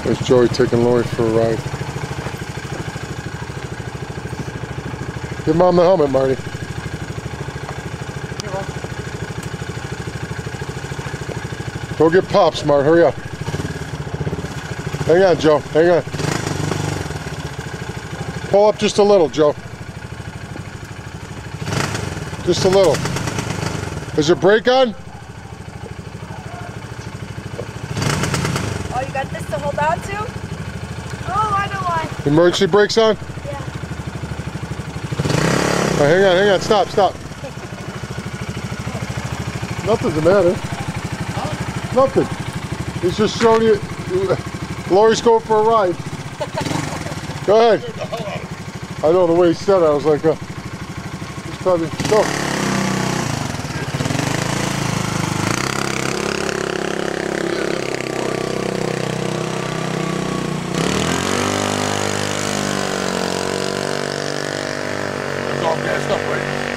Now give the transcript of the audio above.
There's Joey taking Lori for a ride. Give Mom the helmet, Marty. Go get Pop, Smart. Hurry up. Hang on, Joe. Hang on. Pull up just a little, Joe. Just a little. Is your brake on? Oh, you got this to hold on to? Oh, I know why. Emergency brakes on? Yeah. Oh, hang on. Stop. Nothing's the matter. Nothing. He's just showing you. Lori's going for a ride. Go ahead. I know the way he said it, I was like, he's probably, go. It's all gassed up, right?